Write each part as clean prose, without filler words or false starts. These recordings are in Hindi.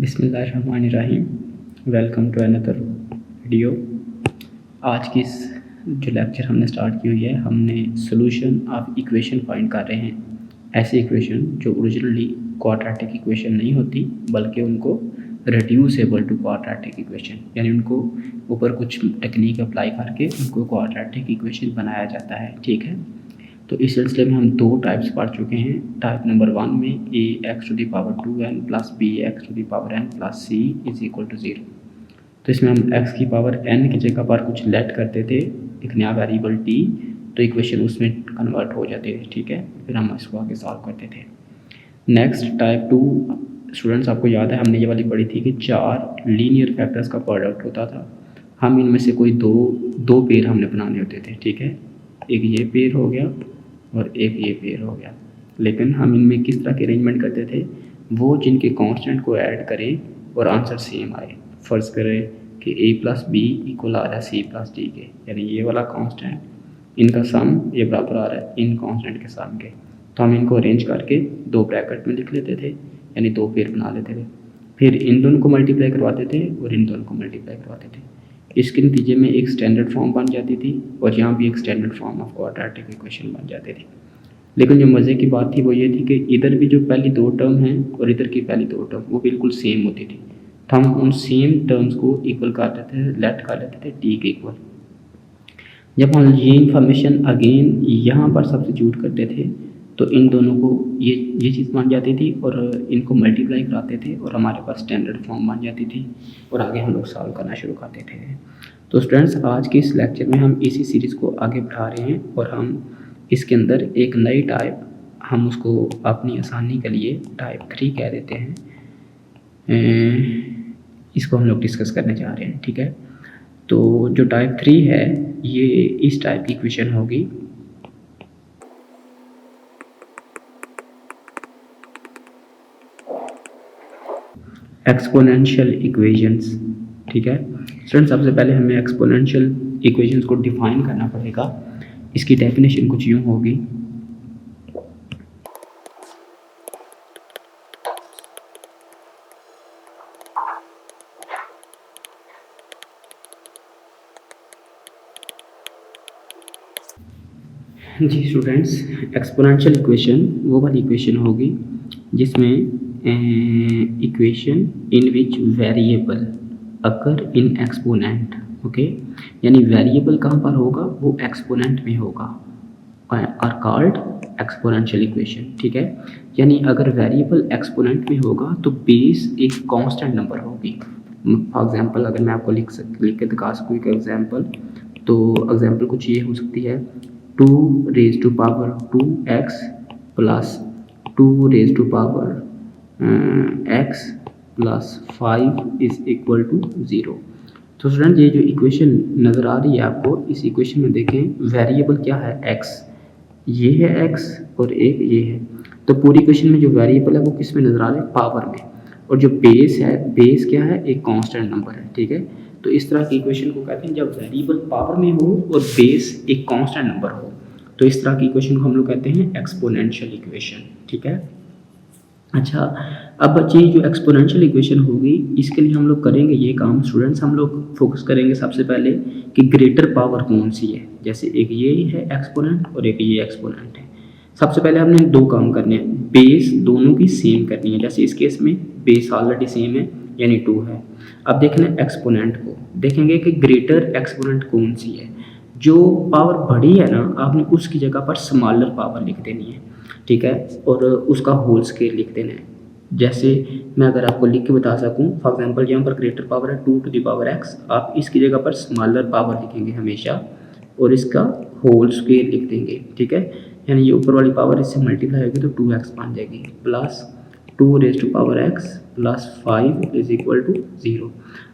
बिस्मिल्लाहिर्रहमानिर्रहीम। Welcome to another video. आज की इस जो लेक्चर हमने स्टार्ट की हुई है, हमने सोल्यूशन ऑफ इक्वेशन फाइंड कर रहे हैं। ऐसी इक्वेशन जो ओरिजिनली क्वाड्रेटिक इक्वेशन नहीं होती, बल्कि उनको रिड्यूसेबल टू क्वाड्रेटिक इक्वेशन, यानी उनको ऊपर कुछ टेक्निक अप्लाई करके उनको क्वाड्रेटिक इक्वेशन बनाया जाता है। ठीक है, तो इस सिलसिले में हम दो टाइप्स पढ़ चुके हैं। टाइप नंबर 1 में A x to the power 2n plus B x to the power n plus C is equal to 0। तो इसमें हम x की पावर n की जगह पर कुछ लेट करते थे, एक नया वेरिएबल t, तो इक्वेशन उसमें कन्वर्ट हो जाते थे। ठीक है, फिर हम इसको आगे सॉल्व करते थे। नेक्स्ट टाइप 2, स्टूडेंट्स आपको याद है हमने ये वाली पढ़ी थी कि 4 लीनियर फैक्टर्स का प्रोडक्ट होता था। हम इनमें से कोई दो पेयर हमने बनाने होते थे। ठीक है, एक ये पेयर हो गया और एक ये पेयर हो गया। लेकिन हम इनमें किस तरह के अरेंजमेंट करते थे, वो जिनके कांस्टेंट को ऐड करें और आंसर सेम आए। फ़र्ज़ करें कि a प्लस बी इक्वल आ रहा है c प्लस डी के, यानी ये वाला कांस्टेंट इनका सम ये बराबर आ रहा है इन कांस्टेंट के सम के। तो हम इनको अरेंज करके दो ब्रैकेट में लिख लेते थे, यानी दो पेयर बना लेते थे। फिर इन दोनों को मल्टीप्लाई करवाते थे और इन दोनों को मल्टीप्लाई करवाते थे। इसके नतीजे में एक स्टैंडर्ड फॉर्म बन जाती थी और यहाँ भी एक standard form of quadratic equation बन जाती थी। लेकिन जो मज़े की बात थी वो ये थी कि इधर भी जो पहली दो टर्म हैं और इधर की पहली दो टर्म वो बिल्कुल सेम होती थी। तो हम उन सेम टर्म्स को इक्वल कर देते थे, लेट कर लेते थे टी के इक्वल। जब हम ये इंफॉर्मेशन अगेन यहाँ पर सब्स्टिट्यूट करते थे तो इन दोनों को ये चीज़ बन जाती थी और इनको मल्टीप्लाई कराते थे और हमारे पास स्टैंडर्ड फॉर्म बन जाती थी और आगे हम लोग सॉल्व करना शुरू करते थे। तो स्टूडेंट्स, आज के इस लेक्चर में हम इसी सीरीज़ को आगे बढ़ा रहे हैं और हम इसके अंदर एक नई टाइप, हम उसको अपनी आसानी के लिए टाइप 3 कह देते हैं, इसको हम लोग डिस्कस करने जा रहे हैं। ठीक है, तो जो टाइप 3 है ये इस टाइप की इक्वेशन होगी। Exponential equations. ठीक है स्टूडेंट, सबसे पहले हमें एक्सपोनेंशियल इक्वेशंस को डिफाइन करना पड़ेगा। इसकी डेफिनेशन कुछ यूँ होगी, जी स्टूडेंट्स, एक्सपोनेंशियल इक्वेशन वो वाली इक्वेशन होगी जिसमें equation in which variable occur in exponent. Okay, यानी वेरिएबल कहाँ पर होगा, वो एक्सपोनेंट में होगा, आर कॉल्ड एक्सपोनेंशियल इक्वेशन। ठीक है, यानी अगर वेरिएबल एक्सपोनेंट में होगा तो बेस एक कांस्टेंट नंबर होगी। फॉर एग्जांपल अगर मैं आपको लिख के दिखा सकूँ एक एग्जांपल, तो एग्जांपल कुछ ये हो सकती है 2 raise to power 2x plus 2 raise to power x plus 5 is equal to 0। तो स्टूडेंट, ये जो इक्वेशन नज़र आ रही है आपको, इस इक्वेशन में देखें वेरिएबल क्या है x, ये है x और एक ये है। तो पूरी इक्वेशन में जो वेरिएबल है वो किस में नज़र आ रहा है, पावर में, और जो बेस है, बेस क्या है, एक कांस्टेंट नंबर है। ठीक है, तो इस तरह की इक्वेशन को कहते हैं जब वेरिएबल पावर में हो और बेस एक कांस्टेंट नंबर हो, तो इस तरह की इक्वेशन को हम लोग कहते हैं एक्सपोनेंशियल इक्वेशन। ठीक है, अच्छा, अब बच्चे जो एक्सपोनेंशियल इक्वेशन होगी इसके लिए हम लोग करेंगे ये काम स्टूडेंट्स, हम लोग फोकस करेंगे सबसे पहले कि ग्रेटर पावर कौन सी है। जैसे एक ये है एक्सपोनेंट और एक ये एक्सपोनेंट है। सबसे पहले हमने दो काम करने हैं, बेस दोनों की सेम करनी है। जैसे इस केस में बेस ऑलरेडी सेम है यानी 2 है। अब देखना एक्सपोनेंट को, देखेंगे कि ग्रेटर एक्सपोनेंट कौन सी है। जो पावर बड़ी है ना, आपने उसकी जगह पर स्मॉलर पावर लिख देनी है। ठीक है, और उसका होल स्केल लिख देना है। जैसे मैं अगर आपको लिख के बता सकूं, फॉर एग्जांपल यहाँ पर ग्रेटर पावर है 2 टू द पावर x, आप इसकी जगह पर स्मॉलर पावर लिखेंगे हमेशा और इसका होल स्केल लिख देंगे। ठीक है, यानी ये ऊपर वाली पावर इससे मल्टीप्लाई होगी तो 2x बन जाएगी, plus 2 raise to power x plus 5 is equal to 0।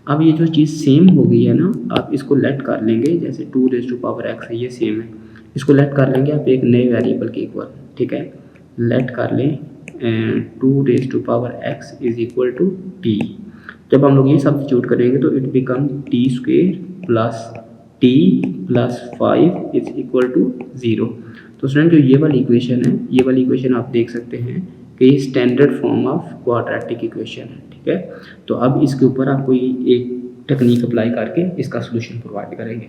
अब ये जो चीज़ सेम हो गई है ना, आप इसको लेट कर लेंगे। जैसे 2 रेज टू पावर x है, ये सेम है, इसको लेट कर लेंगे आप एक नए वेरिएबल के इक्वल। ठीक है, लेट कर लें 2 raise to power x is equal to t। जब हम लोग ये सब्स्टिट्यूट करेंगे तो it become t square plus t plus 5 is equal to 0। तो स्टूडेंट, जो ये वाली इक्वेशन है, ये वाली इक्वेशन आप देख सकते हैं कि ये standard form of quadratic equation है, ठीक है। तो अब इसके ऊपर आप कोई एक टेक्निक अप्लाई करके इसका सोल्यूशन प्रोवाइड करेंगे।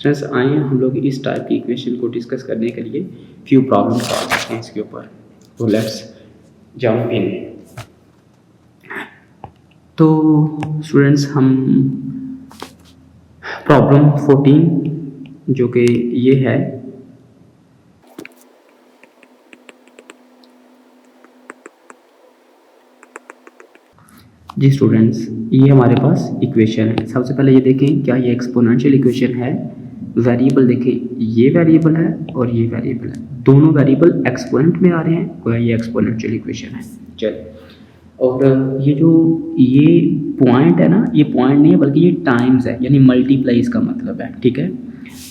फ्रेंड्स आए हम लोग इस टाइप की इक्वेशन को डिस्कस करने के लिए फ्यू प्रॉब्लम सॉल्व करते हैं इसके ऊपर। तो लेट्स जंप इन। तो स्टूडेंट्स हम प्रॉब्लम 14 जो कि ये है, जी स्टूडेंट्स ये हमारे पास इक्वेशन है। सबसे पहले ये देखें क्या ये एक्सपोनेंशियल इक्वेशन है। वेरिएबल देखें, ये वेरिएबल है और ये वेरिएबल है, दोनों वेरिएबल एक्सपोनेंट में आ रहे हैं, कोई ये एक्सपोनेंशियल इक्वेशन है। चलिए, और ये जो ये पॉइंट है ना, ये पॉइंट नहीं है बल्कि ये टाइम्स है, यानी मल्टीप्लाई इसका मतलब है, ठीक है।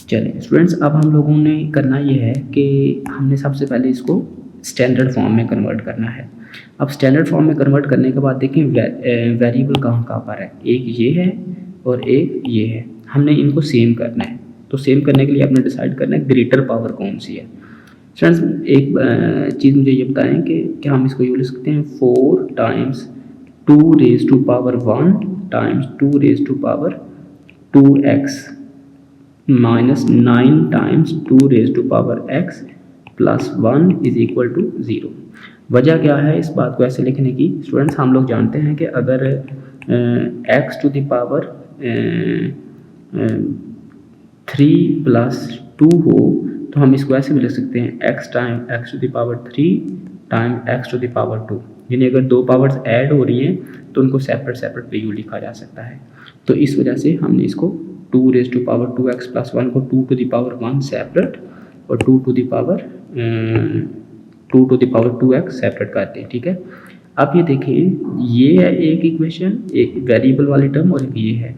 चलिए स्टूडेंट्स अब हम लोगों ने करना ये है कि हमने सबसे पहले इसको स्टैंडर्ड फॉर्म में कन्वर्ट करना है। अब स्टैंडर्ड फॉर्म में कन्वर्ट करने के बाद देखें वेरिएबल कहाँ कहाँ पर है, एक ये है और एक ये है, हमने इनको सेम करना है। तो सेम करने के लिए आपने डिसाइड करना है ग्रेटर पावर कौन सी है। फ्रेंड्स एक चीज़ मुझे ये बताएं कि क्या हम इसको यूँ लिख सकते हैं 4 times 2 raise to power 1 times 2 raise to power 2x minus 9 times 2 raise to power x plus 1 is equal to 0। वजह क्या है इस बात को ऐसे लिखने की? स्टूडेंट्स हम लोग जानते हैं कि अगर x to the power 3 plus 2 हो तो हम इसको ऐसे भी लिख सकते हैं x time x to the power 3 time x to the power 2, यानी अगर दो पावर्स ऐड हो रही हैं तो उनको सेपरेट सेपरेट वैल्यू लिखा जा सकता है। तो इस वजह से हमने इसको 2 raise to power 2x plus 1 को 2 टू द पावर 1 सेपरेट और 2 to the power 2x separate करते हैं, ठीक है। अब ये देखिए ये है एक इक्वेशन, एक वेरिएबल वाली टर्म और एक ये है,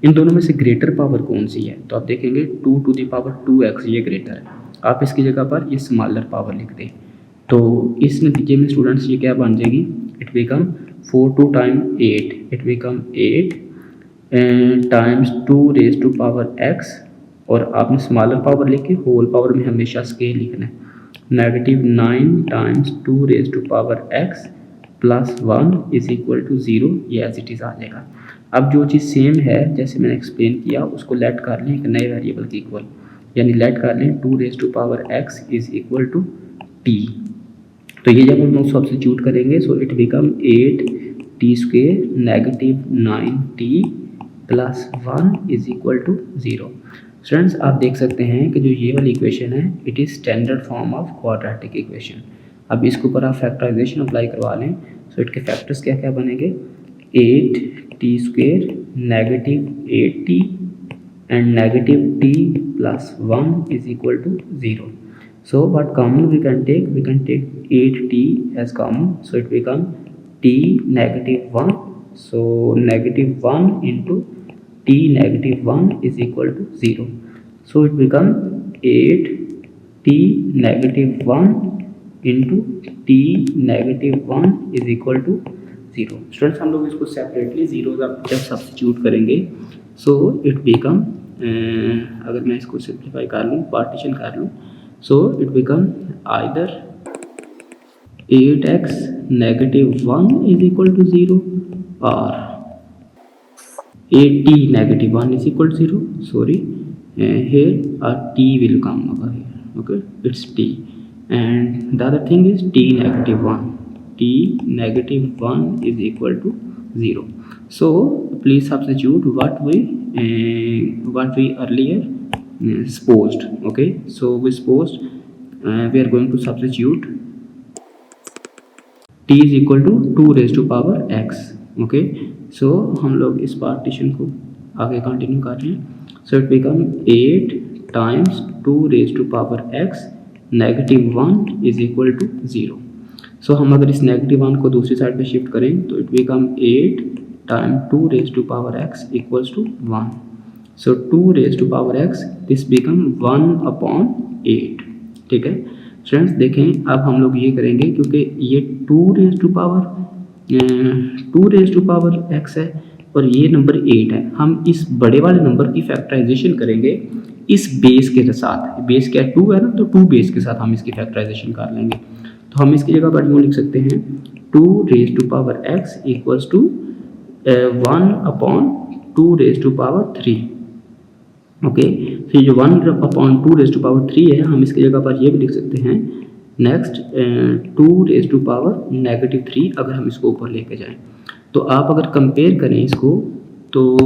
इन दोनों में से ग्रेटर पावर कौन सी है? तो आप देखेंगे 2 टू द पावर 2x ये ग्रेटर है, आप इसकी जगह पर ये स्मॉलर पावर लिख दें। तो इस नतीजे में स्टूडेंट्स ये क्या बन जाएगी, it become 4 to time 8, it become 8 times 2 raise to power x, और आपने स्मॉलर पावर लिख के होल पावर में हमेशा स्केल लिखना है, negative 9 times 2 raise to power x plus 1 is equal to 0, ये एज इट इज़ आ जाएगा। अब जो चीज़ सेम है जैसे मैंने एक्सप्लेन किया उसको लेट कर लें एक नए वेरिएबल के इक्वल, यानी लेट कर लें 2 raise to power x is equal to t। तो ये जब हम लोग सब्स्टिट्यूट करेंगे so it become 8t square negative 9t plus 1 is equal to 0। Students आप देख सकते हैं कि जो ये वाली इक्वेशन है it is standard form of quadratic equation. अब इसके ऊपर आप फैक्टराइजेशन अप्लाई करवा लें सो इसके फैक्टर्स क्या क्या बनेंगे, 8t square negative 8t and negative t plus 1 is equal to 0। So what common we can take 8t as common, so it become t negative 1, so negative 1 into t negative 1 is equal to 0, so it become 8t negative 1 into t negative 1 is equal to 0। Students हम लोग इसको सेपरेटली जीरो जब सब्स्टिट्यूट करेंगे सो इट बिकम अगर मैं इसको सिंप्लीफाई कर लूँ, पार्टीशन कर लूँ, so it become either 8x negative 1 is equal to 0 or 8t negative 1 is equal to 0, sorry, here a t will come over here, okay, it's t, and the other thing is t negative 1 is equal to 0। so please substitute what we earlier supposed, okay, so we supposed we are going to substitute t is equal to 2 raised to power x, okay, so हम लोग इस पार्टीशन को आगे कंटिन्यू कर रहे हैं, so it become 8 times 2 raised to power x negative 1 is equal to 0। so हम अगर इस नेगेटिव 1 को दूसरी साइड पे शिफ्ट करें तो it become 8 times 2 raised to power x equals to 1, so 2 raised to power x this become 1 upon 8, ठीक है। फ्रेंड्स देखें अब हम लोग ये करेंगे क्योंकि ये 2 raised to power x है और ये नंबर 8 है, हम इस बड़े वाले नंबर की फैक्टराइजेशन करेंगे इस बेस के साथ, बेस क्या 2 है ना, तो 2 बेस के साथ हम इसकी फैक्टराइजेशन कर लेंगे। तो तो हम इसकी जगह पर यूँ लिख सकते हैं 2 raise to power x equals to 1 upon 2 raise to power 3। Okay, तो ये जो 1 अपॉन 2 रेज टू पावर 3 है, हम इसकी जगह पर ये भी लिख सकते हैं next 2 raise to power negative 3, अगर हम इसको ऊपर लेके जाएं। तो आप अगर कंपेयर करें इसको, तो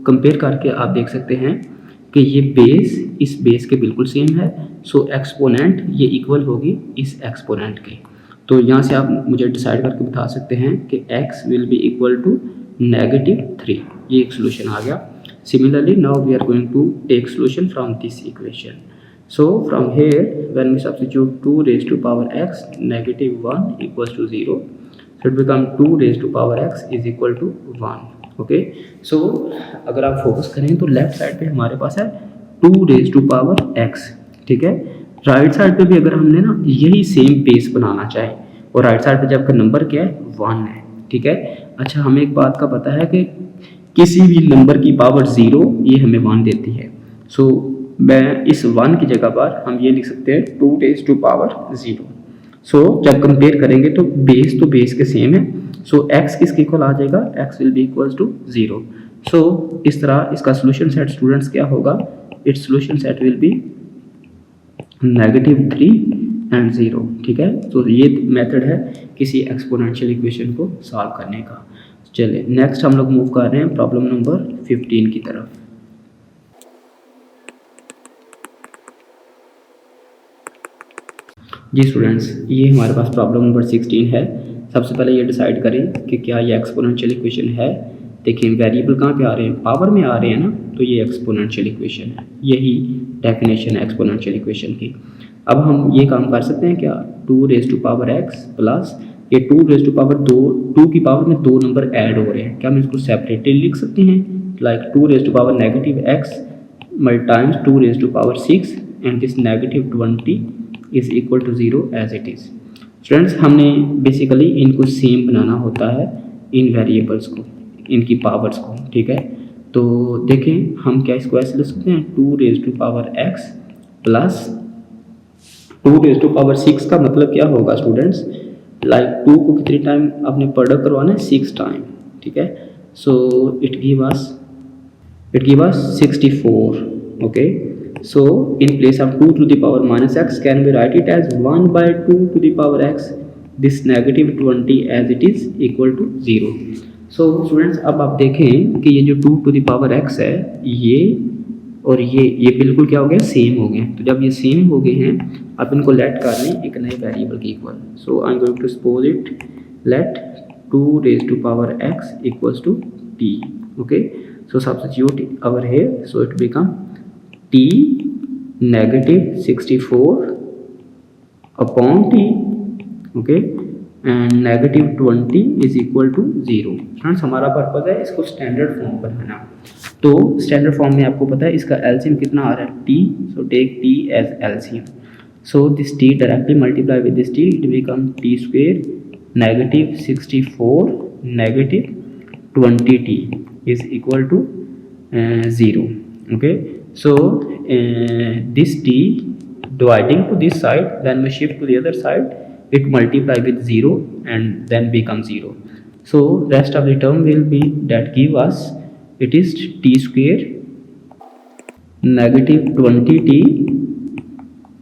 कंपेयर करके आप देख सकते हैं कि ये बेस इस बेस के बिल्कुल सेम है, सो एक्सपोनेंट ये इक्वल होगी इस एक्सपोनेंट के। तो यहाँ से आप मुझे डिसाइड करके बता सकते हैं कि x will be equal to -3। ये एक सोल्यूशन आ गया। Similarly, now we are going to take solution from this equation. So from here, when we substitute 2 raised to power x -1 equals to 0, so it become 2 raised to power x is equal to 1. Okay, so अगर आप फोकस करें तो लेफ्ट साइड पे हमारे पास है 2 raised to power x, ठीक है। राइट साइड पे भी अगर हमने ना यही सेम बेस बनाना चाहे, और राइट साइड पे जब का नंबर क्या है 1 है, ठीक है। अच्छा, हमें एक बात का पता है कि किसी भी नंबर की पावर 0 ये हमें 1 देती है। सो मैं इस 1 की जगह पर हम ये लिख सकते हैं 2 रेज टू पावर 0। सो जब कंपेयर करेंगे तो बेस के सेम है, सो x किसके इक्वल आ जाएगा, x will be equals to 0। So इस तरह इसका सोल्यूशन सेट स्टूडेंट्स क्या होगा, its solution set will be -3 and 0, ठीक है। तो ये मेथड है किसी एक्सपोनेंशियल इक्वेशन को सॉल्व करने का। चलिए नेक्स्ट हम लोग मूव कर रहे हैं प्रॉब्लम नंबर 15 की तरफ। जी स्टूडेंट्स, ये हमारे पास प्रॉब्लम नंबर 16 है। सबसे पहले ये डिसाइड करें कि क्या ये एक्सपोनेंशियल इक्वेशन है। देखिए वेरिएबल कहाँ पे आ रहे हैं, पावर में आ रहे हैं ना, तो ये एक्सपोनेंशियल इक्वेशन है। यही डेफिनेशन है एक्सपोनेंशियल इक्वेशन की। अब हम ये काम कर सकते हैं क्या, 2 raise to power x plus ये 2 रेज टू पावर 2 की पावर में 2 नंबर ऐड हो रहे हैं, क्या हम इसको सेपरेटली लिख सकते हैं, like 2 raise to power -x times 2 raise to power 6 and this -20 is equal to 0 as it is. Students, हमने बेसिकली इनको सेम बनाना होता है, इन वेरिएबल्स को, इनकी पावर्स को, ठीक है। तो देखें हम क्या इसको ऐसे लिख सकते हैं, 2 raise to power x plus 2 raise to power 6 का मतलब क्या होगा स्टूडेंट्स, लाइक 2 को कितनी टाइम आपने प्रोडक्ट करवाना है, 6 टाइम, ठीक है। So it give us 64। Okay, so in place of 2 to the power -x can we write it as 1/2 to the power x, this -20 as it is equal to 0। So students, अब आप देखें कि ये जो 2 टू द पावर x है, ये और ये बिल्कुल क्या हो गया, सेम हो गए। तो जब ये सेम हो गए हैं, आप इनको लेट कर लें एक नए वेरिएबल के equal. So I am going to suppose it let 2 raise to power x equals to t। Okay, so substitute our here, so it become t -64 upon t, okay, and -20 is equal to 0। Friends, हमारा पर्पज है इसको स्टैंडर्ड फॉर्म पर बनाना। तो स्टैंडर्ड फॉर्म में आपको पता है इसका एलसीएम कितना आ रहा है, t, so take t as LCM. So this t directly multiply with this t, it become t² -64 -20t is equal to 0. Okay, so this t dividing to this side, then we shift to the other side, it multiply with 0 and then become 0. So rest of the term will be that give us, it is t² -20t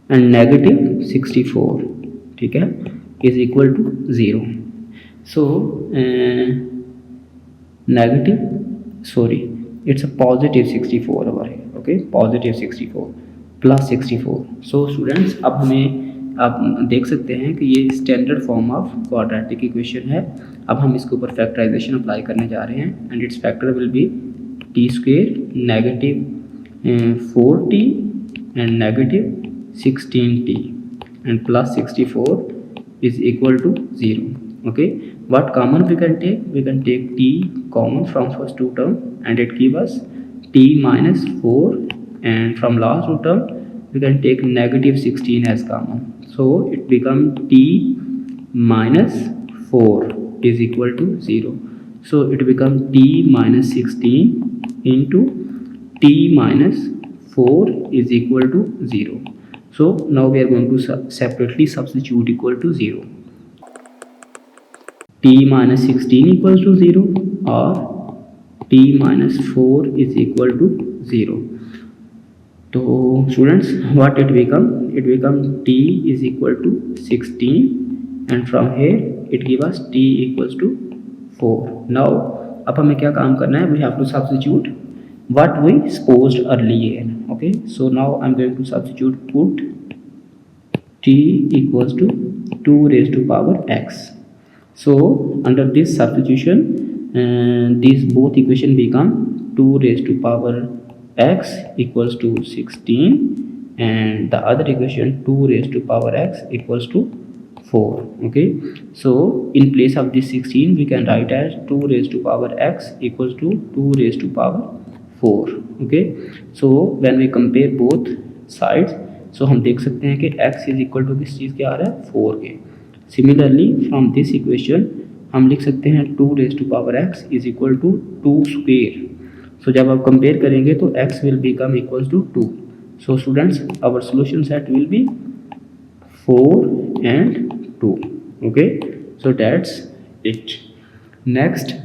and -64, ठीक है, is equal to 0. So it's a positive 64 over here. Okay, positive 64 plus 64. So students, अब हमें आप देख सकते हैं कि ये standard form of quadratic equation है। अब हम इसके ऊपर फैक्टराइजेशन अप्लाई करने जा रहे हैं and it's factor will be t² -4t and -16t and plus 64 is equal to 0. Okay, what common we can take? We can take t common from first two term and it give us t -4, and from last two term we can take -16 as common, so it become t -4 is equal to 0. So it become t -16 into t -4 is equal to 0. So now we are going to separately substitute equal to 0. T minus 16 equals to 0 or t minus 4 is equal to 0. So students, what it become? It become t is equal to 16 and from here it give us t equals to 4. Now अब हमें क्या काम करना है? We have to substitute what we supposed earlier. Okay, so now I'm going to substitute, put t equals to 2 raised to power x. So under this substitution, these both equation become 2 raised to power x equals to 16 and the other equation 2 raised to power x equals to 4. Okay, so in place of this 16 we can write as 2 raised to power x equals to 2 raised to power 4. Okay, so when we compare both sides, so हम देख सकते हैं कि x इज इक्वल टू किस चीज़ के आ रहा है? 4 के. सिमिलरली फ्रॉम दिस इक्वेशन हम लिख सकते हैं 2 raise to power x is equal to 2 square. So जब आप कंपेयर करेंगे तो x will become equal to 2. So students, our solution set will be 4 and 2. Okay, so that's it. Next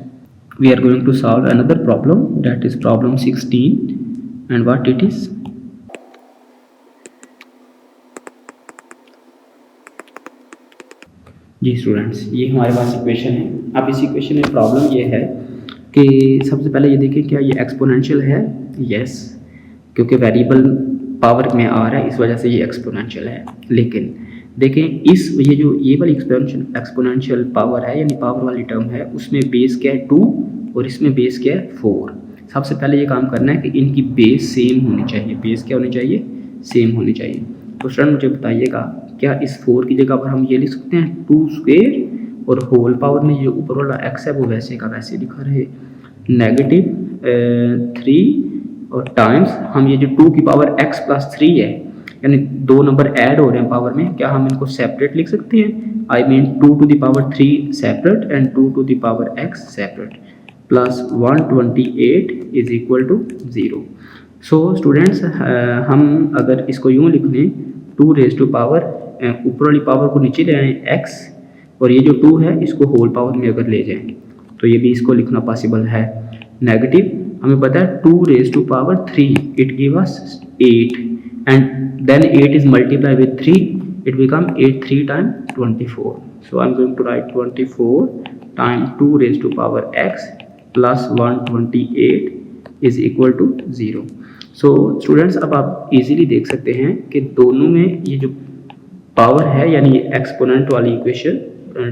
we are going to solve another problem, that is problem 16, and what it is? जी स्टूडेंट्स, ये हमारे पास इक्वेशन है. अब इस इक्वेशन में प्रॉब्लम ये है कि सबसे पहले ये देखें क्या ये एक्सपोनेंशियल है? यस, क्योंकि वेरिएबल पावर में आ रहा है इस वजह से ये एक्सपोनेंशियल है. लेकिन देखें ये वाली एक्सपोनेंशियल पावर है, यानी पावर वाली टर्म है, उसमें बेस क्या है? 2 और इसमें बेस क्या है? 4. सबसे पहले ये काम करना है कि इनकी बेस सेम होनी चाहिए. बेस क्या होनी चाहिए? सेम होनी चाहिए. तो स्टूडेंट मुझे बताइएगा, क्या इस 4 की जगह पर हम ये लिख सकते हैं 2 स्क्वेयर और होल पावर में जो ऊपर वाला x है वो वैसे का वैसे लिखा रहे, -3 और टाइम्स हम ये जो 2 की पावर x प्लस 3 है, यानी 2 नंबर ऐड हो रहे हैं पावर में, क्या हम इनको सेपरेट लिख सकते हैं? I mean 2 to the power 3 separate and 2 to the power x separate, plus 128 is equal to 0. So students, हम अगर इसको यूँ लिख लें 2 रेज टू पावर, ऊपर वाली पावर को नीचे ले आए x, और ये जो 2 है इसको होल पावर में अगर ले जाएं तो ये भी इसको लिखना पॉसिबल है. नेगेटिव हमें पता है 2 raise to power 3 it give us 8 and then 8 is multiply with 3 it become 8 3 time 24. So I am going to write 24 time 2 raise to power x plus 128 is equal to 0. So students, अब आप इजीली देख सकते हैं कि दोनों में ये जो पावर है, यानी एक्सपोनेंट वाली इक्वेशन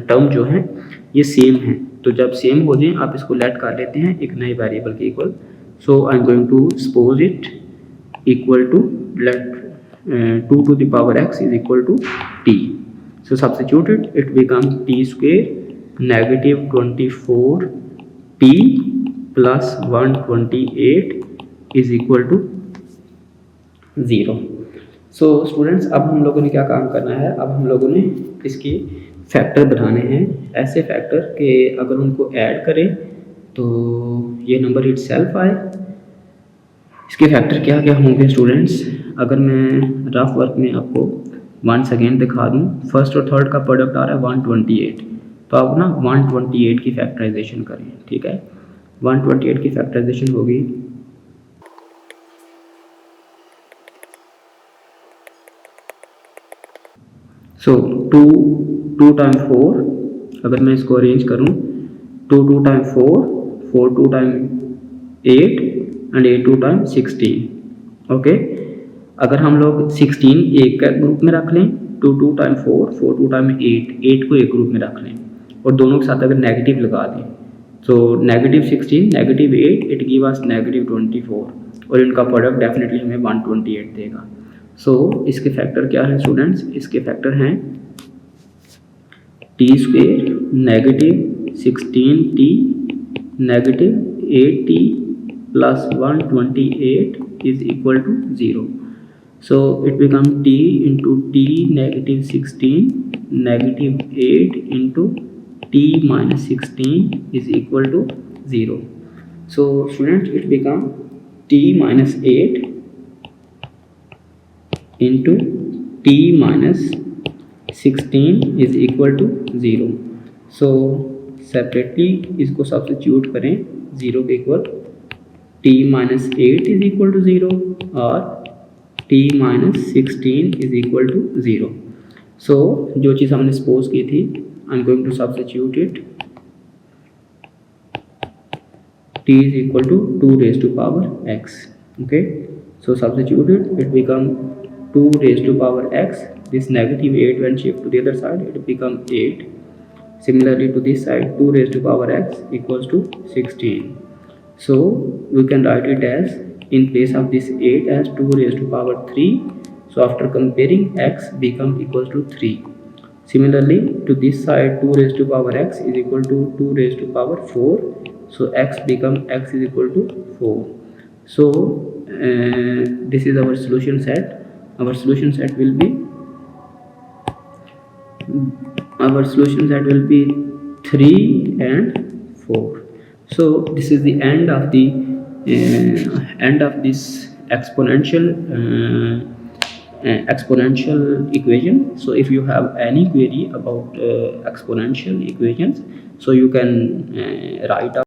टर्म जो है ये सेम है. तो जब सेम हो जाए आप इसको लेट कर लेते हैं एक नए वेरिएबल के equal. So I am going to suppose it equal to let 2 to the power x is equal to t. So substituted it become t square negative 24t plus 128 is equal to 0. So students, अब हम लोगों ने क्या काम करना है? अब हम लोगों ने इसके फैक्टर बनाने हैं, ऐसे फैक्टर कि अगर उनको ऐड करें तो ये नंबर इट सेल्फ आए. इसके फैक्टर क्या क्या होंगे स्टूडेंट्स? अगर मैं रफ वर्क में आपको वंस अगेन दिखा दूं, फर्स्ट और थर्ड का प्रोडक्ट आ रहा है 128, तो आप ना 128 की फैक्टराइजेशन करें. ठीक है, 128 की फैक्टराइजेशन होगी सो 2 टाइम 4, अगर मैं इसको अरेंज करूं 2 time 4 2 time 8 and 8 time 16. Okay, अगर हम लोग 16 एक ग्रुप में रख लें, 2 टाइम 4 2 टाइम 8 को एक ग्रुप में रख लें और दोनों के साथ अगर नेगेटिव लगा दें, तो negative 16 negative 8 it give us negative 24 और इनका प्रोडक्ट डेफिनेटली हमें 128 देगा. सो इसके फैक्टर क्या है स्टूडेंट्स? इसके फैक्टर हैं t square negative 16t negative 8t plus 128 is equal to 0. So it become t into t negative 16 negative 8 into t minus 16 is equal to 0. So students, it become t minus 8 into t minus 16 is equal to 0. So separately इसको सब्स्टिट्यूट करें 0 के equal t minus 8 is equal to 0 और t minus 16 is equal to 0. So जो चीज़ हमने सपोज की थी I'm going to substitute it. T is equal to 2 raised to power x. Okay, so substitute it, it become 2 raised to power x. This negative 8 when shift to the other side, it become 8. Similarly to this side, 2 raised to power x equals to 16. So we can write it as, in place of this 8 as 2 raised to power 3. So after comparing, x become equals to 3. Similarly to this side, 2 raised to power x is equal to 2 raised to power 4. So x become x is equal to 4. So this is our solution set. Our solution set will be 3 and 4. So this is the end of the this exponential equation. So if you have any query about exponential equations, so you can write up